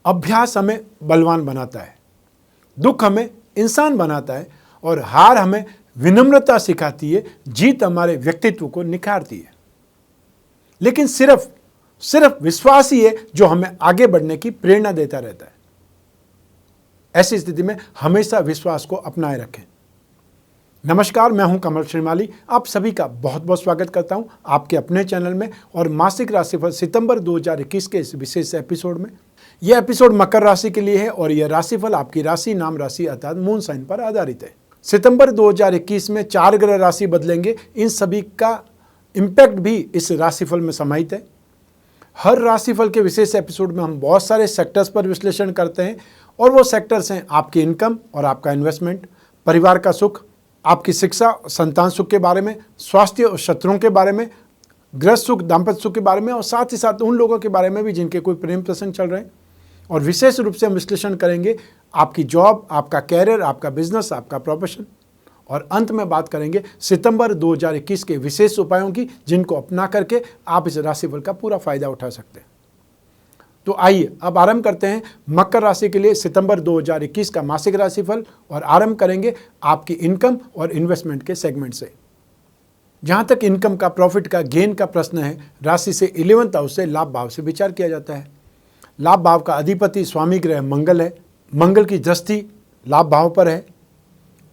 अभ्यास हमें बलवान बनाता है, दुख हमें इंसान बनाता है और हार हमें विनम्रता सिखाती है, जीत हमारे व्यक्तित्व को निखारती है। लेकिन सिर्फ विश्वास ही है जो हमें आगे बढ़ने की प्रेरणा देता रहता है। ऐसी स्थिति में हमेशा विश्वास को अपनाए रखें। नमस्कार, मैं हूं कमल श्रीमाली। आप सभी का बहुत बहुत स्वागत करता हूं आपके अपने चैनल में और मासिक राशिफल सितंबर 2021 के इस विशेष एपिसोड में। यह एपिसोड मकर राशि के लिए है और यह राशिफल आपकी राशि, नाम राशि अर्थात मून साइन पर आधारित है। सितंबर 2021 में 4 ग्रह राशि बदलेंगे। इन सभी का इम्पैक्ट भी इस राशिफल में समाहित है। हर राशिफल के विशेष एपिसोड में हम बहुत सारे सेक्टर्स पर विश्लेषण करते हैं और वो सेक्टर्स हैं आपकी इनकम और आपका इन्वेस्टमेंट, परिवार का सुख, आपकी शिक्षा, संतान सुख के बारे में, स्वास्थ्य और शत्रुओं के बारे में, गृहस्थ सुख, दाम्पत्य सुख के बारे में और साथ ही साथ उन लोगों के बारे में भी जिनके कोई प्रेम प्रसंग चल रहे हैं। और विशेष रूप से हम विश्लेषण करेंगे आपकी जॉब, आपका कैरियर, आपका बिजनेस, आपका प्रोफेशन और अंत में बात करेंगे सितंबर 2021 के विशेष उपायों की जिनको अपना करके आप इस राशिफल का पूरा फायदा उठा सकते हैं। तो आइए अब आरंभ करते हैं मकर राशि के लिए सितंबर 2021 का मासिक राशिफल और आरंभ करेंगे आपकी इनकम और इन्वेस्टमेंट के सेगमेंट से। जहां तक इनकम का, प्रॉफिट का, गेन का प्रश्न है, राशि से 11th हाउस से लाभ भाव से विचार किया जाता है। लाभ भाव का अधिपति स्वामी ग्रह मंगल है। मंगल की दृष्टि लाभ भाव पर है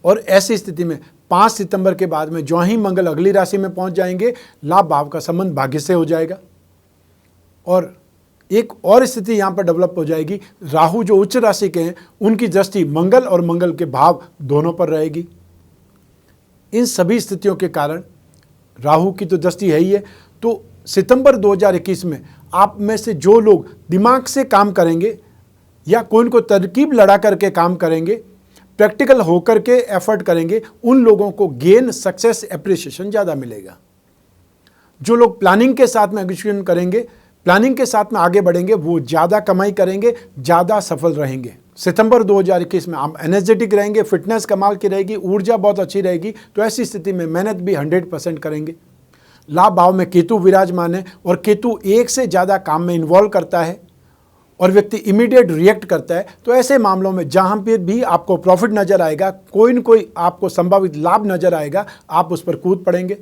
और ऐसी स्थिति में 5 सितंबर के बाद में जो ही मंगल अगली राशि में पहुंच जाएंगे, लाभ भाव का संबंध भाग्य से हो जाएगा। और एक और स्थिति यहाँ पर डेवलप हो जाएगी, राहु जो उच्च राशि के हैं उनकी दृष्टि मंगल और मंगल के भाव दोनों पर रहेगी। इन सभी स्थितियों के कारण राहु की तो दृष्टि है ही है। तो सितंबर 2021 में आप में से जो लोग दिमाग से काम करेंगे या कोई को तरकीब लड़ा करके काम करेंगे, प्रैक्टिकल होकर के एफर्ट करेंगे, उन लोगों को गेन, सक्सेस, एप्रिसिएशन ज़्यादा मिलेगा। जो लोग प्लानिंग के साथ में एग्जीक्यूशन करेंगे, प्लानिंग के साथ में आगे बढ़ेंगे, वो ज़्यादा कमाई करेंगे, ज़्यादा सफल रहेंगे। सितंबर 2021 में आप एनर्जेटिक रहेंगे, फिटनेस कमाल की रहेगी, ऊर्जा बहुत अच्छी रहेगी। तो ऐसी स्थिति में मेहनत भी 100% करेंगे। लाभ भाव में केतु विराजमान है और केतु एक से ज़्यादा काम में इन्वॉल्व करता है और व्यक्ति इमीडिएट रिएक्ट करता है। तो ऐसे मामलों में जहाँ पर भी आपको प्रॉफिट नज़र आएगा, कोई न कोई आपको संभावित लाभ नज़र आएगा, आप उस पर कूद पड़ेंगे।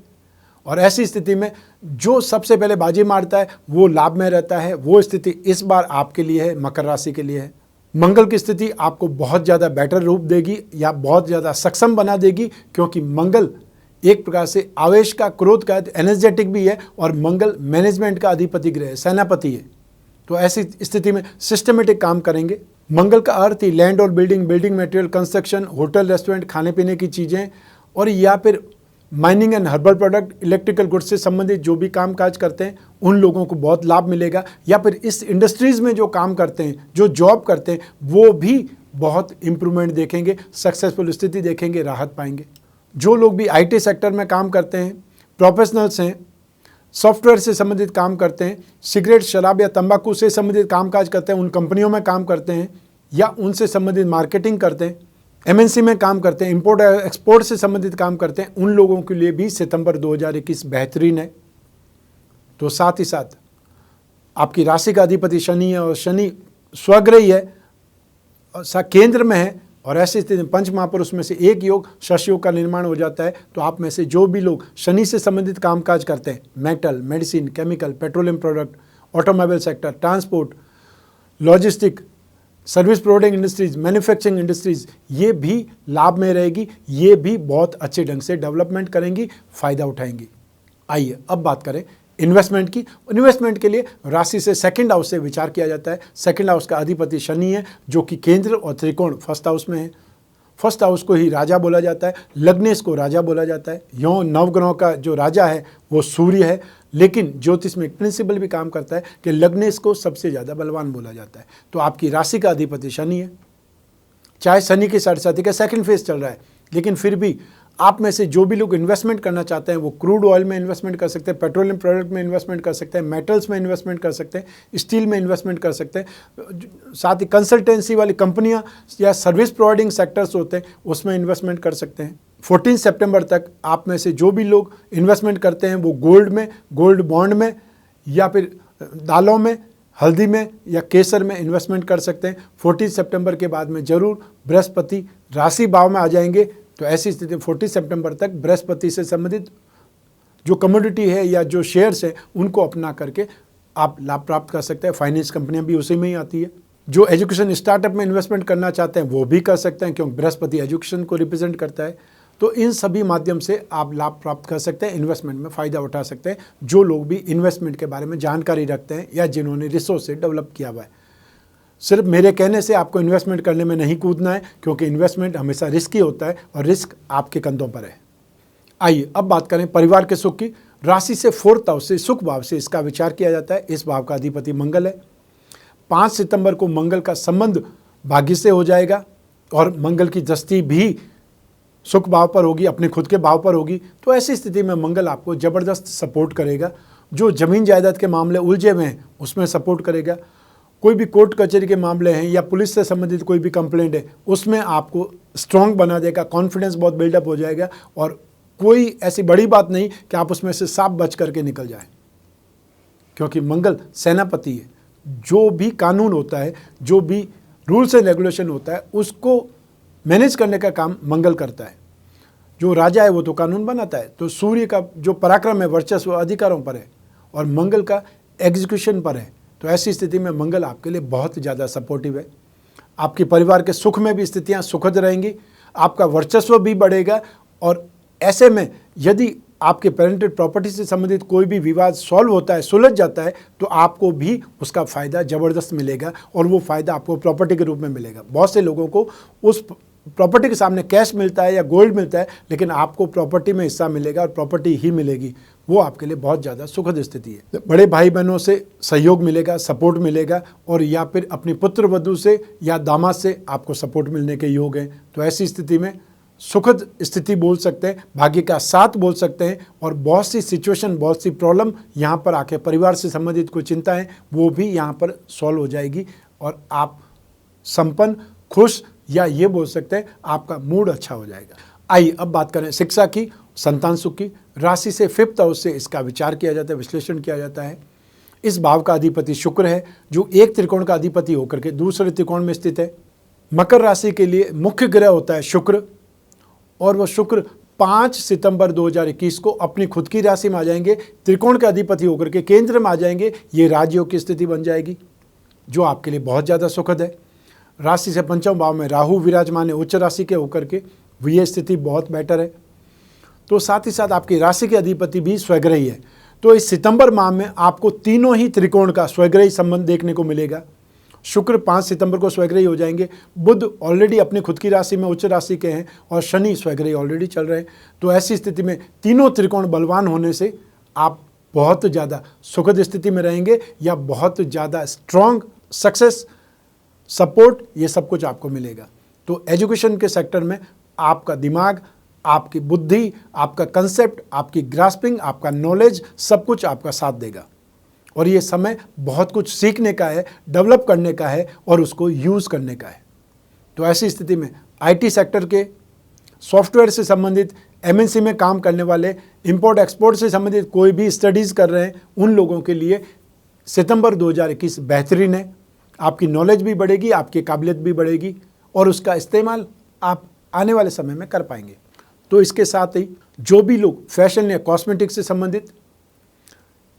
और ऐसी स्थिति में जो सबसे पहले बाजी मारता है वो लाभ में रहता है। वो स्थिति इस बार आपके लिए है, मकर राशि के लिए है। मंगल की स्थिति आपको बहुत ज़्यादा बेटर रूप देगी या बहुत ज़्यादा सक्षम बना देगी, क्योंकि मंगल एक प्रकार से आवेश का, क्रोध का, एनर्जेटिक भी है और मंगल मैनेजमेंट का अधिपति ग्रह है, सेनापति है। तो ऐसी स्थिति में सिस्टमेटिक काम करेंगे। मंगल का अर्थ ही लैंड और building, building material, construction, hotel, restaurant, खाने पीने की चीज़ें और या फिर mining and herbal product, electrical goods से संबंधित जो भी काम काज करते हैं उन लोगों को बहुत लाभ मिलेगा। या फिर इस इंडस्ट्रीज़ में जो काम करते हैं, जो जॉब करते हैं, वो भी बहुत इम्प्रूवमेंट देखेंगे, सक्सेसफुल स्थिति देखेंगे, राहत पाएंगे। जो लोग भी IT सेक्टर में काम करते हैं, प्रोफेशनल्स हैं, सॉफ्टवेयर से संबंधित काम करते हैं, सिगरेट, शराब या तंबाकू से संबंधित कामकाज करते हैं, उन कंपनियों में काम करते हैं या उनसे संबंधित मार्केटिंग करते हैं, MNC में काम करते हैं, इंपोर्ट एक्सपोर्ट से संबंधित काम करते हैं, उन लोगों के लिए भी सितंबर 2021 बेहतरीन है। तो साथ ही साथ आपकी राशि का अधिपति शनि है और शनि स्वग्रही है, केंद्र में है और ऐसी स्थिति में पंच महापुरुष में से एक योग, शश योग का निर्माण हो जाता है। तो आप में से जो भी लोग शनि से संबंधित कामकाज करते हैं, metal, medicine, chemical, petroleum product, automobile sector, transport, logistic, service providing industries, manufacturing industries, ये भी लाभ में रहेगी। ये भी बहुत अच्छे ढंग से डेवलपमेंट करेंगी, फ़ायदा उठाएंगी। आइए अब बात करें इन्वेस्टमेंट की। इन्वेस्टमेंट के लिए राशि से 2nd हाउस से विचार किया जाता है। 2nd हाउस का अधिपति शनि है जो कि केंद्र और त्रिकोण 1st हाउस में है। 1st हाउस को ही राजा बोला जाता है, लग्नेश को राजा बोला जाता है। यों नवग्रहों का जो राजा है वो सूर्य है, लेकिन ज्योतिष में एक प्रिंसिपल भी काम करता है कि लग्नेश को सबसे ज़्यादा बलवान बोला जाता है। तो आपकी राशि का अधिपति शनि है। चाहे शनि के साढ़े साथी का 2nd फेज चल रहा है, लेकिन फिर भी आप में से जो भी लोग इन्वेस्टमेंट करना चाहते हैं वो क्रूड ऑयल में इन्वेस्टमेंट कर सकते हैं, पेट्रोलियम प्रोडक्ट में इन्वेस्टमेंट कर सकते हैं, मेटल्स में इन्वेस्टमेंट कर सकते हैं, स्टील में इन्वेस्टमेंट कर सकते हैं। साथ ही कंसल्टेंसी वाली कंपनियां या सर्विस प्रोवाइडिंग सेक्टर्स होते हैं उसमें इन्वेस्टमेंट कर सकते हैं। 14 सितंबर तक आप में से जो भी लोग इन्वेस्टमेंट करते हैं वो गोल्ड में, गोल्ड बॉन्ड में या फिर दालों में हल्दी में या केसर में इन्वेस्टमेंट कर सकते हैं। 14 सितंबर के बाद में जरूर बृहस्पति राशि भाव में आ जाएंगे, तो ऐसी स्थिति में 14 सितंबर तक बृहस्पति से संबंधित जो कमोडिटी है या जो शेयर्स हैं उनको अपना करके आप लाभ प्राप्त कर सकते हैं। फाइनेंस कंपनियां भी उसी में ही आती है। जो एजुकेशन स्टार्टअप में इन्वेस्टमेंट करना चाहते हैं वो भी कर सकते हैं, क्योंकि बृहस्पति एजुकेशन को रिप्रेजेंट करता है। तो इन सभी माध्यम से आप लाभ प्राप्त कर सकते हैं, इन्वेस्टमेंट में फ़ायदा उठा सकते हैं। जो लोग भी इन्वेस्टमेंट के बारे में जानकारी रखते हैं या जिन्होंने रिसोर्स से डेवलप किया हुआ है, सिर्फ मेरे कहने से आपको इन्वेस्टमेंट करने में नहीं कूदना है, क्योंकि इन्वेस्टमेंट हमेशा रिस्की होता है और रिस्क आपके कंधों पर है। आइए अब बात करें परिवार के सुख की। राशि से 4th हाउस से, सुख भाव से इसका विचार किया जाता है। इस भाव का अधिपति मंगल है। 5 सितंबर को मंगल का संबंध भाग्य से हो जाएगा और मंगल की दृष्टि भी सुख भाव पर होगी, अपने खुद के भाव पर होगी। तो ऐसी स्थिति में मंगल आपको ज़बरदस्त सपोर्ट करेगा। जो ज़मीन जायदाद के मामले उलझे हुए हैं उसमें सपोर्ट करेगा। कोई भी कोर्ट कचहरी के मामले हैं या पुलिस से संबंधित कोई भी कंप्लेंट है उसमें आपको स्ट्रांग बना देगा, कॉन्फिडेंस बहुत बिल्डअप हो जाएगा और कोई ऐसी बड़ी बात नहीं कि आप उसमें से साफ बच करके निकल जाए, क्योंकि मंगल सेनापति है। जो भी कानून होता है, जो भी रूल्स एंड रेगुलेशन होता है, उसको मैनेज करने का काम मंगल करता है। जो राजा है वो तो कानून बनाता है। तो सूर्य का जो पराक्रम है, वर्चस्व अधिकारों पर है और मंगल का एग्जीक्यूशन पर है। तो ऐसी स्थिति में मंगल आपके लिए बहुत ज़्यादा सपोर्टिव है। आपके परिवार के सुख में भी स्थितियाँ सुखद रहेंगी, आपका वर्चस्व भी बढ़ेगा और ऐसे में यदि आपके पेरेंटेड प्रॉपर्टी से संबंधित कोई भी विवाद सॉल्व होता है, सुलझ जाता है, तो आपको भी उसका फ़ायदा ज़बरदस्त मिलेगा और वो फ़ायदा आपको प्रॉपर्टी के रूप में मिलेगा। बहुत से लोगों को उस प्रॉपर्टी के सामने कैश मिलता है या गोल्ड मिलता है, लेकिन आपको प्रॉपर्टी में हिस्सा मिलेगा और प्रॉपर्टी ही मिलेगी। वो आपके लिए बहुत ज़्यादा सुखद स्थिति है। बड़े भाई बहनों से सहयोग मिलेगा, सपोर्ट मिलेगा और या फिर अपनी पुत्र वधू से या दामाद से आपको सपोर्ट मिलने के योग हैं। तो ऐसी स्थिति में सुखद स्थिति बोल सकते हैं, भाग्य का साथ बोल सकते हैं और बहुत सी सिचुएशन, बहुत सी प्रॉब्लम यहाँ पर आके परिवार से संबंधित कोई चिंता है वो भी यहाँ पर सॉल्व हो जाएगी और आप संपन्न, खुश या ये बोल सकते हैं आपका मूड अच्छा हो जाएगा। आइए अब बात करें शिक्षा की, संतान सुख की। राशि से 5th हाउस से इसका विचार किया जाता है, विश्लेषण किया जाता है। इस भाव का अधिपति शुक्र है, जो एक त्रिकोण का अधिपति होकर के दूसरे त्रिकोण में स्थित है। मकर राशि के लिए मुख्य ग्रह होता है शुक्र और वह शुक्र 5 सितंबर 2021 को अपनी खुद की राशि में आ जाएंगे, त्रिकोण के अधिपति होकर के केंद्र में आ जाएंगे। ये राजयोग की स्थिति बन जाएगी, जो आपके लिए बहुत ज़्यादा सुखद है। राशि से 5वें भाव में राहु विराजमान है उच्च राशि के होकर के, ये स्थिति बहुत बेटर है। तो साथ ही साथ आपकी राशि के अधिपति भी स्वग्रही है। तो इस सितंबर माह में आपको तीनों ही त्रिकोण का स्वग्रही संबंध देखने को मिलेगा। शुक्र 5 सितंबर को स्वग्रही हो जाएंगे, बुध ऑलरेडी अपनी खुद की राशि में उच्च राशि के हैं और शनि स्वग्रही ऑलरेडी चल रहे हैं। तो ऐसी स्थिति में तीनों त्रिकोण बलवान होने से आप बहुत ज़्यादा सुखद स्थिति में रहेंगे या बहुत ज़्यादा स्ट्रॉन्ग सक्सेस, सपोर्ट, ये सब कुछ आपको मिलेगा। तो एजुकेशन के सेक्टर में आपका दिमाग, आपकी बुद्धि, आपका कंसेप्ट, आपकी ग्रास्पिंग, आपका नॉलेज, सब कुछ आपका साथ देगा और ये समय बहुत कुछ सीखने का है, डेवलप करने का है और उसको यूज़ करने का है। तो ऐसी स्थिति में आईटी सेक्टर के, सॉफ्टवेयर से संबंधित, एमएनसी में काम करने वाले, इंपोर्ट एक्सपोर्ट से संबंधित कोई भी स्टडीज़ कर रहे हैं, उन लोगों के लिए सितंबर 2021 बेहतरीन है। आपकी नॉलेज भी बढ़ेगी, आपकी काबिलियत भी बढ़ेगी और उसका इस्तेमाल आप आने वाले समय में कर पाएंगे। तो इसके साथ ही जो भी लोग फैशन या कॉस्मेटिक्स से संबंधित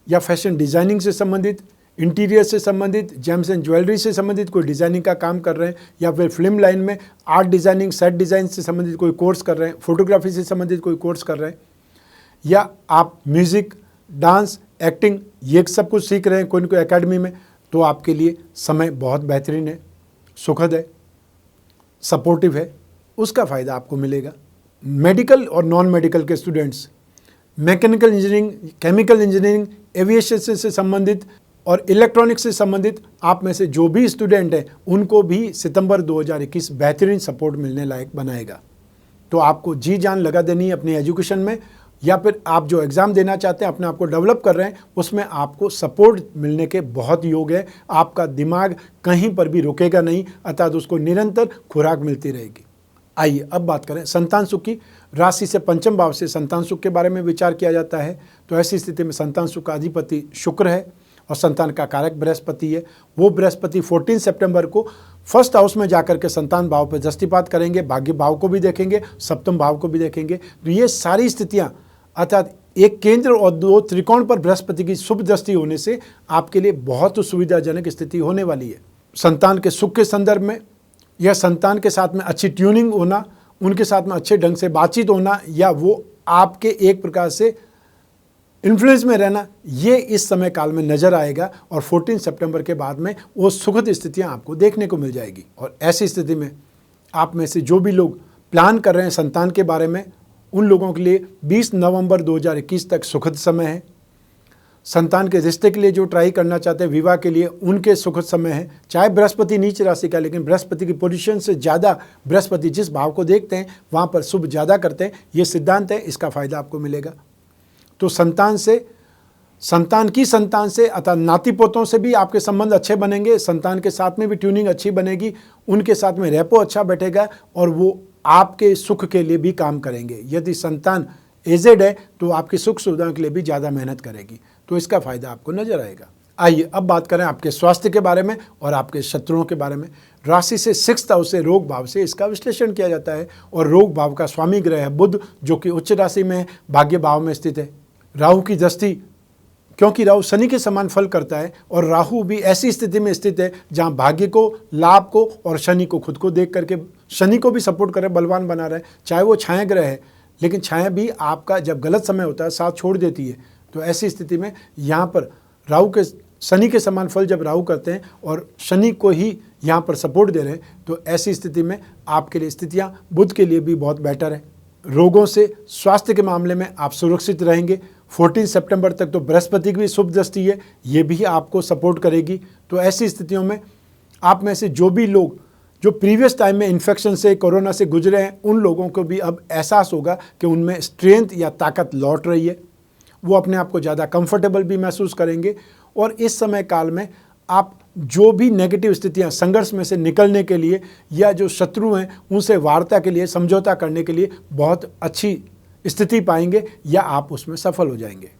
या फैशन डिज़ाइनिंग से संबंधित, इंटीरियर से संबंधित, जेम्स एंड ज्वेलरी से संबंधित कोई डिज़ाइनिंग का काम कर रहे हैं या फिर फिल्म लाइन में आर्ट डिज़ाइनिंग, सेट डिज़ाइन से संबंधित कोई कोर्स कर रहे हैं, फोटोग्राफी से संबंधित कोई कोर्स कर रहे हैं या आप म्यूज़िक, डांस, एक्टिंग, ये सब कुछ सीख रहे हैं कोई न कोई एकेडमी में, तो आपके लिए समय बहुत बेहतरीन है, सुखद है, सपोर्टिव है, उसका फ़ायदा आपको मिलेगा। मेडिकल और नॉन मेडिकल के students, mechanical engineering, chemical engineering, aviation से संबंधित और इलेक्ट्रॉनिक्स से संबंधित आप में से जो भी स्टूडेंट हैं उनको भी सितंबर 2021 बेहतरीन सपोर्ट मिलने लायक बनाएगा। तो आपको जी जान लगा देनी है अपनी एजुकेशन में या फिर आप जो एग्ज़ाम देना चाहते हैं, अपने आप को डेवलप कर रहे हैं, उसमें आपको सपोर्ट मिलने के बहुत योग है। आपका दिमाग कहीं पर भी रुकेगा नहीं, अर्थात उसको निरंतर खुराक मिलती रहेगी। आइए अब बात करें संतान सुख की। राशि से 5वें भाव से संतान सुख के बारे में विचार किया जाता है। तो ऐसी स्थिति में संतान सुख का अधिपति शुक्र है और संतान का कारक बृहस्पति है। वो बृहस्पति 14 सितंबर को फर्स्ट हाउस में जाकर के संतान भाव पर दृष्टिपात करेंगे, भाग्य भाव को भी देखेंगे, सप्तम भाव को भी देखेंगे। तो ये सारी स्थितियां अर्थात एक केंद्र और दो त्रिकोण पर बृहस्पति की शुभ दृष्टि होने से आपके लिए बहुत सुविधाजनक स्थिति होने वाली है। संतान के सुख के संदर्भ में या संतान के साथ में अच्छी ट्यूनिंग होना, उनके साथ में अच्छे ढंग से बातचीत होना या वो आपके एक प्रकार से इन्फ्लुएंस में रहना, ये इस समय काल में नजर आएगा और 14 सितंबर के बाद में वो सुखद स्थितियां आपको देखने को मिल जाएगी। और ऐसी स्थिति में आप में से जो भी लोग प्लान कर रहे हैं संतान के बारे में, उन लोगों के लिए 20 नवंबर 2021 तक सुखद समय है। संतान के रिश्ते के लिए जो ट्राई करना चाहते हैं, विवाह के लिए, उनके सुखद समय है। चाहे बृहस्पति नीच राशि का, लेकिन बृहस्पति की पोजीशन से ज़्यादा बृहस्पति जिस भाव को देखते हैं वहाँ पर शुभ ज़्यादा करते हैं, ये सिद्धांत है। इसका फायदा आपको मिलेगा। तो संतान से अर्थात नाती पोतों से भी आपके संबंध अच्छे बनेंगे। संतान के साथ में भी ट्यूनिंग अच्छी बनेगी, उनके साथ में रेपो अच्छा बैठेगा और वो आपके सुख के लिए भी काम करेंगे। यदि संतान एजेड है तो आपकी सुख सुविधाओं के लिए भी ज़्यादा मेहनत करेगी। तो इसका फायदा आपको नजर आएगा। आइए अब बात करें आपके स्वास्थ्य के बारे में और आपके शत्रुओं के बारे में। राशि से 6th हाउस से रोग भाव से इसका विश्लेषण किया जाता है और रोग भाव का स्वामी ग्रह है बुध, जो कि उच्च राशि में भाग्य भाव में स्थित है। राहु की दृष्टि, क्योंकि राहु शनि के समान फल करता है और राहु भी ऐसी स्थिति में स्थित है जहां भाग्य को, लाभ को और शनि को खुद को देख करके शनि को भी सपोर्ट करे, बलवान बना रहे। चाहे वो छाया ग्रह है, लेकिन छाया भी आपका जब गलत समय होता है साथ छोड़ देती है। तो ऐसी स्थिति में यहाँ पर राहु के शनि के समान फल जब राहु करते हैं और शनि को ही यहाँ पर सपोर्ट दे रहे हैं, तो ऐसी स्थिति में आपके लिए स्थितियाँ बुध के लिए भी बहुत बेटर है। रोगों से, स्वास्थ्य के मामले में आप सुरक्षित रहेंगे। 14 सितंबर तक तो बृहस्पति की भी शुभ दृष्टि है, ये भी आपको सपोर्ट करेगी। तो ऐसी स्थितियों में आप में से जो भी लोग जो प्रीवियस टाइम में इन्फेक्शन से, कोरोना से गुजरे हैं, उन लोगों को भी अब एहसास होगा कि उनमें स्ट्रेंथ या ताकत लौट रही है। वो अपने आप को ज़्यादा कंफर्टेबल भी महसूस करेंगे और इस समय काल में आप जो भी नेगेटिव स्थितियां, संघर्ष में से निकलने के लिए या जो शत्रु हैं उनसे वार्ता के लिए, समझौता करने के लिए बहुत अच्छी स्थिति पाएंगे या आप उसमें सफल हो जाएंगे।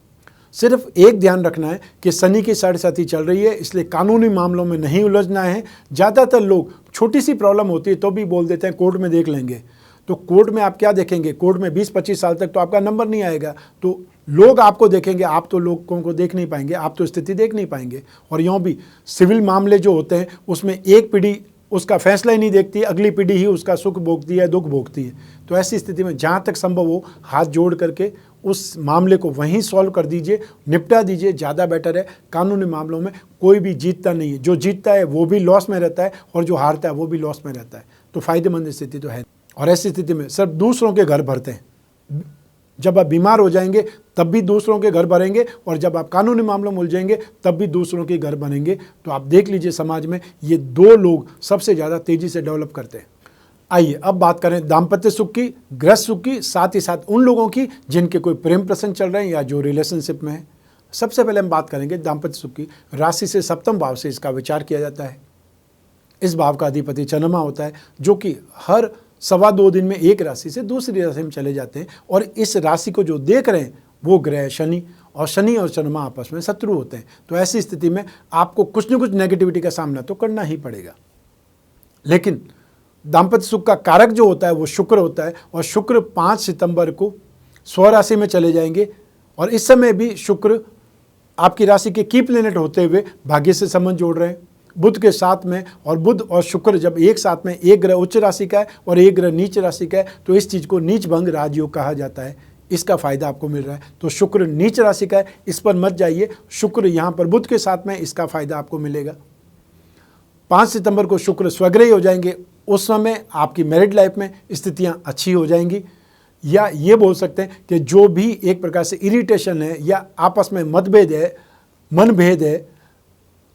सिर्फ एक ध्यान रखना है कि शनि की साढ़ेसाती चल रही है, इसलिए कानूनी मामलों में नहीं उलझना है। ज़्यादातर लोग छोटी सी प्रॉब्लम होती है तो भी बोल देते हैं कोर्ट में देख लेंगे। तो कोर्ट में आप क्या देखेंगे? कोर्ट में 20-25 साल तक तो आपका नंबर नहीं आएगा, तो लोग आपको देखेंगे, आप तो लोगों को देख नहीं पाएंगे, आप तो स्थिति देख नहीं पाएंगे। और यूँ भी सिविल मामले जो होते हैं उसमें एक पीढ़ी उसका फैसला ही नहीं देखती, अगली पीढ़ी ही उसका सुख भोगती है, दुख भोगती है। तो ऐसी स्थिति में जहाँ तक संभव हो हाथ जोड़ करके उस मामले को वहीं सॉल्व कर दीजिए, निपटा दीजिए, ज़्यादा बेटर है। कानूनी मामलों में कोई भी जीतता नहीं है, जो जीतता है वो भी लॉस में रहता है और जो हारता है वो भी लॉस में रहता है। तो फायदेमंद स्थिति तो है। और ऐसी स्थिति में सिर्फ दूसरों के घर भरते हैं। जब आप बीमार हो जाएंगे तब भी दूसरों के घर भरेंगे और जब आप कानूनी मामलों में उलझेंगे तब भी दूसरों के घर बनेंगे। तो आप देख लीजिए समाज में ये दो लोग सबसे ज़्यादा तेज़ी से डेवलप करते हैं। आइए अब बात करें दाम्पत्य सुख की, गृहस्थ सुख की, साथ ही साथ उन लोगों की जिनके कोई प्रेम प्रसंग चल रहे हैं या जो रिलेशनशिप में है। सबसे पहले हम बात करेंगे दाम्पत्य सुख की। राशि से सप्तम भाव से इसका विचार किया जाता है। इस भाव का अधिपति चंद्रमा होता है, जो कि हर 2.25 दिन में एक राशि से दूसरी राशि में चले जाते हैं और इस राशि को जो देख रहे हैं वो ग्रह शनि और चंद्रमा आपस में शत्रु होते हैं। तो ऐसी स्थिति में आपको कुछ न कुछ नेगेटिविटी का सामना तो करना ही पड़ेगा। लेकिन दाम्पत्य सुख का कारक जो होता है वो शुक्र होता है और शुक्र 5 सितंबर को स्वराशि में चले जाएंगे और इस समय भी शुक्र आपकी राशि के की प्लेनेट होते हुए भाग्य से संबंध जोड़ रहे हैं बुध के साथ में। और बुध और शुक्र जब एक साथ में, एक ग्रह उच्च राशि का है और एक ग्रह नीच राशि का है, तो इस चीज़ को नीच भंग राजयोग कहा जाता है। इसका फायदा आपको मिल रहा है। तो शुक्र नीच राशि का है, इस पर मत जाइए। शुक्र यहाँ पर बुध के साथ में, इसका फायदा आपको मिलेगा। 5 सितंबर को शुक्र स्वग्रही हो जाएंगे। उस समय आपकी मैरिड लाइफ में स्थितियाँ अच्छी हो जाएंगी, या ये बोल सकते हैं कि जो भी एक प्रकार से इरिटेशन है या आपस में मतभेद है, मनभेद है,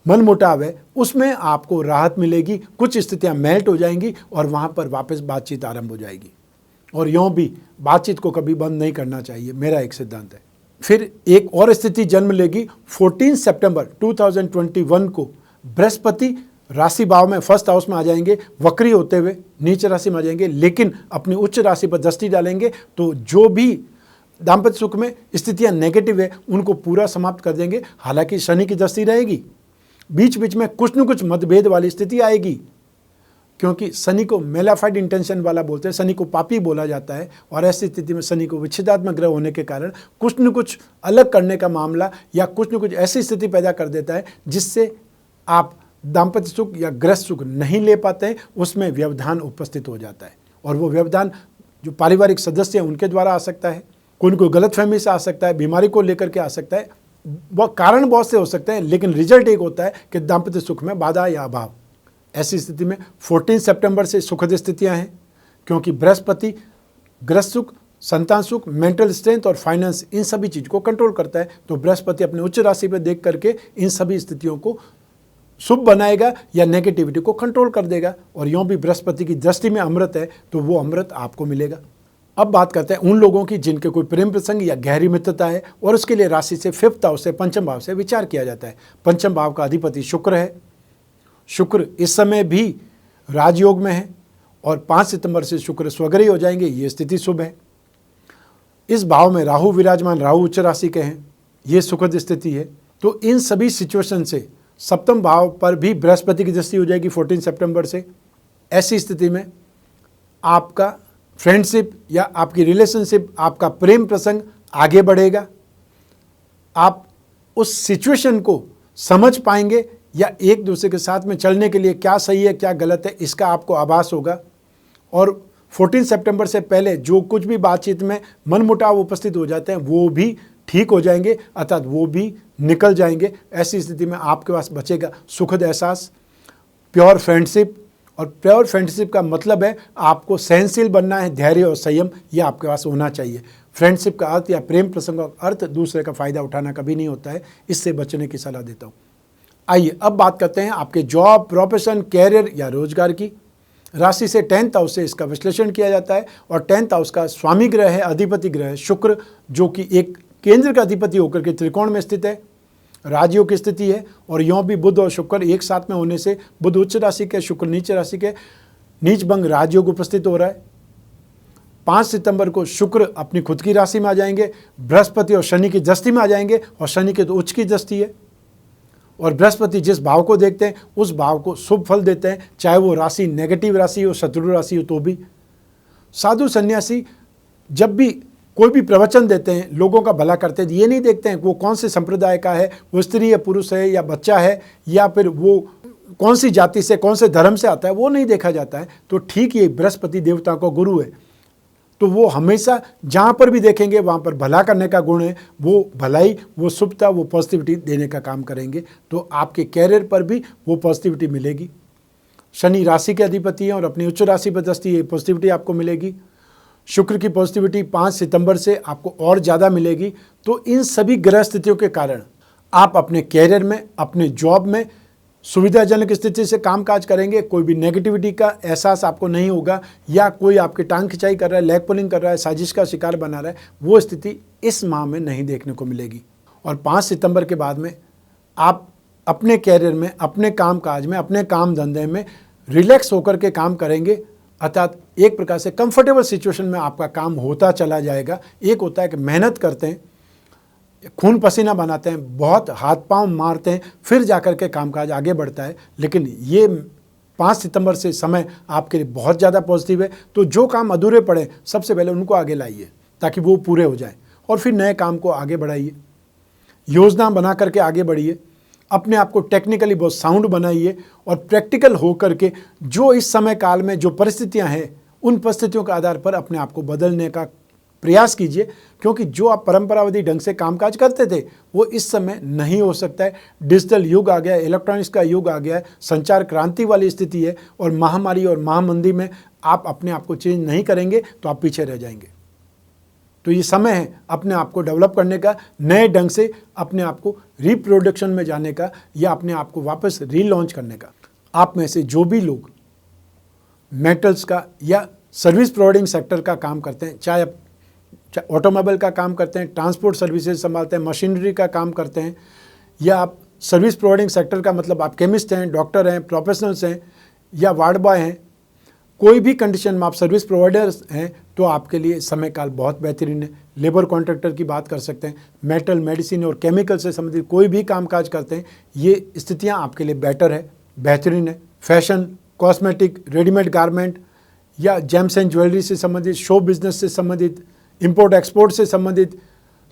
मन मुटाव है, उसमें आपको राहत मिलेगी। कुछ स्थितियां मेल्ट हो जाएंगी और वहां पर वापस बातचीत आरंभ हो जाएगी। और यूँ भी बातचीत को कभी बंद नहीं करना चाहिए, मेरा एक सिद्धांत है। फिर एक और स्थिति जन्म लेगी 14 सितंबर 2021 को। बृहस्पति राशि भाव में फर्स्ट हाउस में आ जाएंगे, वक्री होते हुए नीच राशि में आ जाएंगे, लेकिन अपनी उच्च राशि पर दृष्टि डालेंगे। तो जो भी दाम्पत्य सुख में स्थितियां नेगेटिव है उनको पूरा समाप्त कर देंगे। हालांकि शनि की दृष्टि रहेगी, बीच बीच में कुछ न कुछ मतभेद वाली स्थिति आएगी, क्योंकि शनि को मेलाफाइड इंटेंशन वाला बोलते हैं, शनि को पापी बोला जाता है। और ऐसी स्थिति में शनि को विच्छेदात्मक ग्रह होने के कारण कुछ न कुछ अलग करने का मामला या कुछ न कुछ ऐसी स्थिति पैदा कर देता है जिससे आप दाम्पत्य सुख या गृहस्थ सुख नहीं ले पाते हैं, उसमें व्यवधान उपस्थित हो जाता है। और वो व्यवधान जो पारिवारिक सदस्य हैं उनके द्वारा आ सकता है, कोई गलतफहमी से आ सकता है, बीमारी को लेकर के आ सकता है, वह कारण बहुत से हो सकते हैं, लेकिन रिजल्ट एक होता है कि दाम्पत्य सुख में बाधा या अभाव। ऐसी स्थिति में 14 सितंबर से सुखद स्थितियां हैं, क्योंकि बृहस्पति गृहस्थ सुख, संतान सुख, मेंटल स्ट्रेंथ और फाइनेंस इन सभी चीज़ को कंट्रोल करता है। तो बृहस्पति अपने उच्च राशि पर देख करके इन सभी स्थितियों को शुभ बनाएगा या नेगेटिविटी को कंट्रोल कर देगा। और यूँ भी बृहस्पति की दृष्टि में अमृत है तो वो अमृत आपको मिलेगा। अब बात करते हैं उन लोगों की जिनके कोई प्रेम प्रसंग या गहरी मित्रता है, और उसके लिए राशि से 5th हाउस से, पंचम भाव से विचार किया जाता है। पंचम भाव का अधिपति शुक्र है। शुक्र इस समय भी राजयोग में है और 5 सितंबर से शुक्र स्वग्रही हो जाएंगे, ये स्थिति शुभ है। इस भाव में राहु विराजमान, राहु उच्च राशि के हैं, ये सुखद स्थिति है। तो इन सभी सिचुएशन से सप्तम भाव पर भी बृहस्पति की दृष्टि हो जाएगी 14 सितंबर से। ऐसी स्थिति में आपका फ्रेंडशिप या आपकी रिलेशनशिप, आपका प्रेम प्रसंग आगे बढ़ेगा। आप उस सिचुएशन को समझ पाएंगे या एक दूसरे के साथ में चलने के लिए क्या सही है क्या गलत है इसका आपको आभास होगा। और 14 सितंबर से पहले जो कुछ भी बातचीत में मनमुटाव उपस्थित हो जाते हैं वो भी ठीक हो जाएंगे, अर्थात वो भी निकल जाएंगे। ऐसी स्थिति में आपके पास बचेगा सुखद एहसास, प्योर फ्रेंडशिप। और प्योर फ्रेंडशिप का मतलब है आपको सहनशील बनना है, धैर्य और संयम ये आपके पास होना चाहिए। फ्रेंडशिप का अर्थ या प्रेम प्रसंग का अर्थ दूसरे का फायदा उठाना कभी नहीं होता है, इससे बचने की सलाह देता हूँ। आइए अब बात करते हैं आपके जॉब, प्रोफेशन, कैरियर या रोजगार की। राशि से 10th हाउस से इसका विश्लेषण किया जाता है। और 10th हाउस का स्वामी ग्रह है, अधिपति ग्रह है शुक्र, जो कि एक केंद्र का अधिपति होकर के त्रिकोण में स्थित है, राजयोग की स्थिति है। और यों भी बुध और शुक्र एक साथ में होने से बुध उच्च राशि के, शुक्र नीच राशि के, नीच भंग राजयोग उपस्थित हो रहा है। 5 सितंबर को शुक्र अपनी खुद की राशि में आ जाएंगे, बृहस्पति और शनि की दृष्टि में आ जाएंगे, और शनि के तो उच्च की दृष्टि है। और बृहस्पति जिस भाव को देखते हैं उस भाव को शुभ फल देते हैं, चाहे वो राशि नेगेटिव राशि हो, शत्रु राशि हो तो भी। साधु सन्यासी जब भी कोई भी प्रवचन देते हैं, लोगों का भला करते हैं, ये नहीं देखते हैं वो कौन से संप्रदाय का है, वो स्त्री या पुरुष है या बच्चा है, या फिर वो कौन सी जाति से, कौन से धर्म से आता है, वो नहीं देखा जाता है। तो ठीक ये बृहस्पति देवता का गुरु है, तो वो हमेशा जहाँ पर भी देखेंगे वहाँ पर भला करने का गुण है, वो भलाई, वो शुभता, वो पॉजिटिविटी देने का काम करेंगे। तो आपके कैरियर पर भी वो पॉजिटिविटी मिलेगी। शनि राशि के अधिपति हैं और अपनी उच्च राशि पर दृष्टि, ये पॉजिटिविटी आपको मिलेगी। शुक्र की पॉजिटिविटी 5 सितंबर से आपको और ज़्यादा मिलेगी। तो इन सभी ग्रह स्थितियों के कारण आप अपने कैरियर में, अपने जॉब में सुविधाजनक स्थिति से कामकाज करेंगे। कोई भी नेगेटिविटी का एहसास आपको नहीं होगा, या कोई आपकी टांग खिंचाई कर रहा है, लेग पुलिंग कर रहा है, साजिश का शिकार बना रहा है, वो स्थिति इस माह में नहीं देखने को मिलेगी। और 5 सितंबर के बाद में आप अपने कैरियर में, अपने कामकाज में, अपने काम धंधे में रिलैक्स होकर के काम करेंगे, अर्थात एक प्रकार से कंफर्टेबल सिचुएशन में आपका काम होता चला जाएगा। एक होता है कि मेहनत करते हैं, खून पसीना बनाते हैं, बहुत हाथ पांव मारते हैं, फिर जाकर के कामकाज आगे बढ़ता है। लेकिन ये 5 सितंबर से समय आपके लिए बहुत ज़्यादा पॉजिटिव है। तो जो काम अधूरे पड़े सबसे पहले उनको आगे लाइए ताकि वो पूरे हो जाएं, और फिर नए काम को आगे बढ़ाइए, योजना बना करके आगे बढ़िए, अपने आप को टेक्निकली बहुत साउंड बनाइए, और प्रैक्टिकल हो करके जो इस समय काल में जो परिस्थितियां हैं उन परिस्थितियों के आधार पर अपने आप को बदलने का प्रयास कीजिए। क्योंकि जो आप परंपरावादी ढंग से कामकाज करते थे वो इस समय नहीं हो सकता है। डिजिटल युग आ गया है, इलेक्ट्रॉनिक्स का युग आ गया है, संचार क्रांति वाली स्थिति है, और महामारी और महामंदी में आप अपने आप को चेंज नहीं करेंगे तो आप पीछे रह जाएंगे। तो ये समय है अपने आप को डेवलप करने का, नए ढंग से अपने आप को रिप्रोडक्शन में जाने का, या अपने आप को वापस रीलॉन्च करने का। आप में से जो भी लोग मेटल्स का या सर्विस प्रोवाइडिंग सेक्टर का काम करते हैं, चाहे आप ऑटोमोबाइल का काम करते हैं, ट्रांसपोर्ट सर्विसेज संभालते हैं, मशीनरी का काम करते हैं, या आप सर्विस प्रोवाइडिंग सेक्टर का मतलब आप केमिस्ट हैं, डॉक्टर हैं, प्रोफेशनल्स हैं, या वार्ड बॉय हैं, कोई भी कंडीशन में आप सर्विस प्रोवाइडर्स हैं तो आपके लिए समय काल बहुत बेहतरीन है। लेबर कॉन्ट्रैक्टर की बात कर सकते हैं, मेटल, मेडिसिन और केमिकल से संबंधित कोई भी कामकाज करते हैं, ये स्थितियां आपके लिए बेटर है, बेहतरीन है। फैशन, कॉस्मेटिक, रेडीमेड गारमेंट या जेम्स एंड ज्वेलरी से संबंधित, शो बिजनेस से संबंधित, इंपोर्ट एक्सपोर्ट से संबंधित,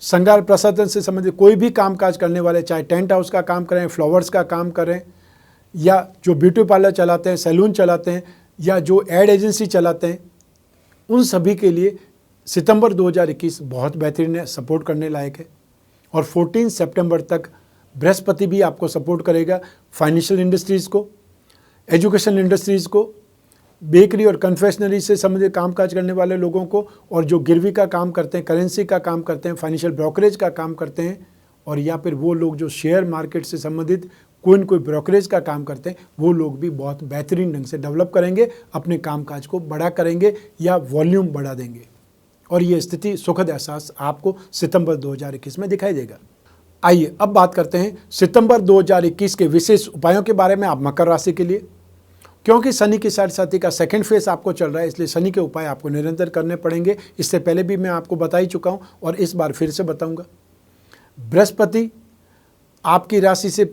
श्रृंगार प्रसाधन से संबंधित कोई भी कामकाज करने वाले, चाहे टेंट हाउस का काम करें, फ्लावर्स का काम करें, या जो ब्यूटी पार्लर चलाते हैं, सैलून चलाते हैं, या जो एड एजेंसी चलाते हैं, उन सभी के लिए सितंबर 2021 बहुत बेहतरीन है, सपोर्ट करने लायक है। और 14 सितंबर तक बृहस्पति भी आपको सपोर्ट करेगा फाइनेंशियल इंडस्ट्रीज़ को, एजुकेशन इंडस्ट्रीज़ को, बेकरी और कन्फेक्शनरी से संबंधित कामकाज करने वाले लोगों को, और जो गिरवी का काम करते हैं, करेंसी का काम करते हैं, फाइनेंशियल ब्रोकरेज का काम करते हैं, और या फिर वो लोग जो शेयर मार्केट से संबंधित कोई न कोई ब्रोकरेज का काम करते हैं, वो लोग भी बहुत बेहतरीन ढंग से डेवलप करेंगे, अपने कामकाज को बड़ा करेंगे या वॉल्यूम बढ़ा देंगे। और ये स्थिति, सुखद एहसास आपको सितंबर 2021 में दिखाई देगा। आइए अब बात करते हैं सितंबर 2021 के विशेष उपायों के बारे में। आप मकर राशि के लिए, क्योंकि शनि की साढ़े साथी का सेकंड फेज आपको चल रहा है, इसलिए शनि के उपाय आपको निरंतर करने पड़ेंगे। इससे पहले भी मैं आपको बता ही चुका हूँ और इस बार फिर से बताऊँगा। बृहस्पति आपकी राशि से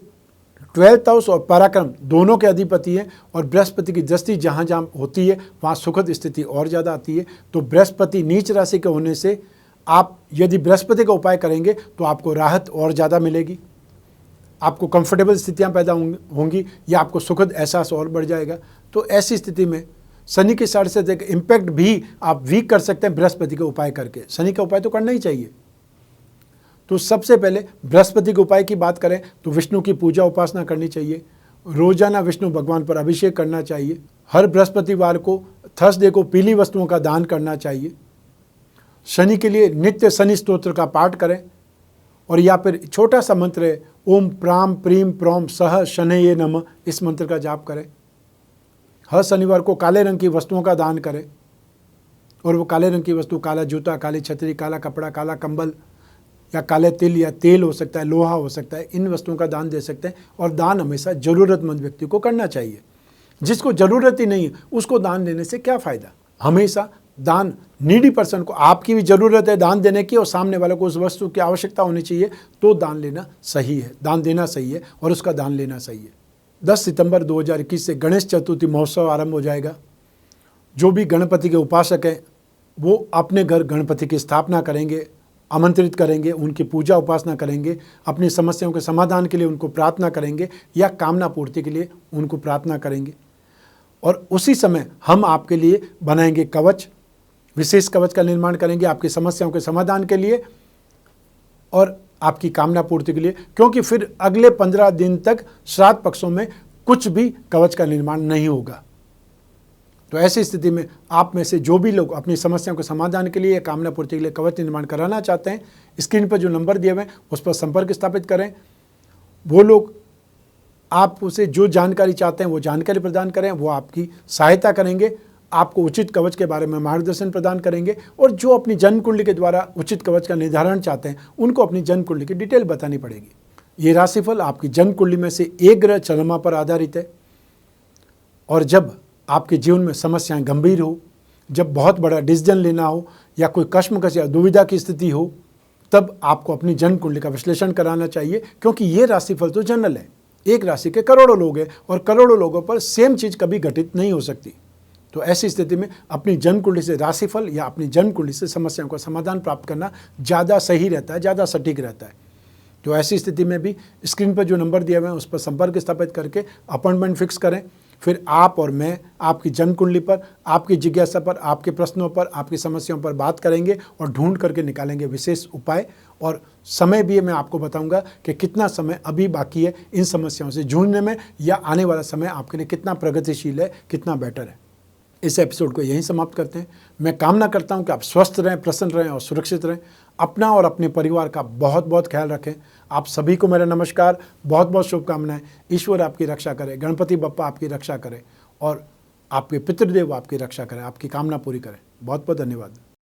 12th हाउस और पराक्रम दोनों के अधिपति हैं, और बृहस्पति की दृष्टि जहाँ जहाँ होती है वहाँ सुखद स्थिति और ज़्यादा आती है। तो बृहस्पति नीच राशि के होने से आप यदि बृहस्पति का उपाय करेंगे तो आपको राहत और ज़्यादा मिलेगी, आपको कंफर्टेबल स्थितियाँ पैदा होंगी या आपको सुखद एहसास और बढ़ जाएगा। तो ऐसी स्थिति में शनि के साढ़े से इम्पैक्ट भी आप वीक कर सकते हैं बृहस्पति के उपाय करके। शनि का उपाय तो करना ही चाहिए। तो सबसे पहले बृहस्पति के उपाय की बात करें तो विष्णु की पूजा उपासना करनी चाहिए, रोजाना विष्णु भगवान पर अभिषेक करना चाहिए, हर बृहस्पतिवार को, थर्सडे को पीली वस्तुओं का दान करना चाहिए, शनि के लिए नित्य शनि स्तोत्र का पाठ करें, और या फिर छोटा सा मंत्र है ओम प्राम प्रीम प्रोम सह शनये नमः, इस मंत्र का जाप करें। हर शनिवार को काले रंग की वस्तुओं का दान करें, और वो काले रंग की वस्तु काला जूता, काली छतरी, काला कपड़ा, काला कंबल या काले तिल या तेल हो सकता है, लोहा हो सकता है, इन वस्तुओं का दान दे सकते हैं। और दान हमेशा ज़रूरतमंद व्यक्ति को करना चाहिए। जिसको ज़रूरत ही नहीं है उसको दान देने से क्या फ़ायदा। हमेशा दान नीडी पर्सन को, आपकी भी ज़रूरत है दान देने की और सामने वाले को उस वस्तु की आवश्यकता होनी चाहिए, तो दान लेना सही है, दान देना सही है और उसका दान लेना सही है। 10 सितंबर 2021 से गणेश चतुर्थी महोत्सव आरंभ हो जाएगा। जो भी गणपति के उपासक हैं वो अपने घर गणपति की स्थापना करेंगे, आमंत्रित करेंगे, उनकी पूजा उपासना करेंगे, अपनी समस्याओं के समाधान के लिए उनको प्रार्थना करेंगे या कामना पूर्ति के लिए उनको प्रार्थना करेंगे। और उसी समय हम आपके लिए बनाएंगे कवच, विशेष कवच का निर्माण करेंगे आपकी समस्याओं के समाधान के लिए और आपकी कामना पूर्ति के लिए, क्योंकि फिर अगले 15 दिन तक श्राद्ध पक्षों में कुछ भी कवच का निर्माण नहीं होगा। तो ऐसी स्थिति में आप में से जो भी लोग अपनी समस्याओं के समाधान के लिए या कामना पूर्ति के लिए कवच निर्माण कराना चाहते हैं, स्क्रीन पर जो नंबर दिए हुए हैं उस पर संपर्क स्थापित करें। वो लोग आप उसे जो जानकारी चाहते हैं वो जानकारी प्रदान करें, वो आपकी सहायता करेंगे, आपको उचित कवच के बारे में मार्गदर्शन प्रदान करेंगे। और जो अपनी जन्म कुंडली के द्वारा उचित कवच का निर्धारण चाहते हैं उनको अपनी जन्म कुंडली की डिटेल बतानी पड़ेगी। ये राशिफल आपकी जन्म कुंडली में से एक ग्रह चंद्रमा पर आधारित है, और जब आपके जीवन में समस्याएं गंभीर हो, जब बहुत बड़ा डिसीजन लेना हो या कोई कश्मकश या दुविधा की स्थिति हो, तब आपको अपनी जन्म कुंडली का विश्लेषण कराना चाहिए, क्योंकि ये राशिफल तो जनरल है। एक राशि के करोड़ों लोग हैं और करोड़ों लोगों पर सेम चीज़ कभी घटित नहीं हो सकती। तो ऐसी स्थिति में अपनी जन्म कुंडली से राशिफल या अपनी जन्म कुंडली से समस्याओं का समाधान प्राप्त करना ज़्यादा सही रहता है, ज़्यादा सटीक रहता है। तो ऐसी स्थिति में भी स्क्रीन पर जो नंबर दिया हुआ है उस पर संपर्क स्थापित करके अपॉइंटमेंट फिक्स करें। फिर आप और मैं आपकी जन्म कुंडली पर, आपकी जिज्ञासा पर, आपके प्रश्नों पर, आपकी समस्याओं पर बात करेंगे और ढूंढ करके निकालेंगे विशेष उपाय। और समय भी मैं आपको बताऊंगा कि कितना समय अभी बाकी है इन समस्याओं से जूझने में, या आने वाला समय आपके लिए कितना प्रगतिशील है, कितना बेटर है। इस एपिसोड को यहीं समाप्त करते हैं। मैं कामना करता हूं कि आप स्वस्थ रहें, प्रसन्न रहें और सुरक्षित रहें। अपना और अपने परिवार का बहुत बहुत ख्याल रखें। आप सभी को मेरा नमस्कार, बहुत बहुत शुभकामनाएं। ईश्वर आपकी रक्षा करे, गणपति बप्पा आपकी रक्षा करे और आपके पितृदेव आपकी रक्षा करें, आपकी कामना पूरी करें। बहुत बहुत धन्यवाद।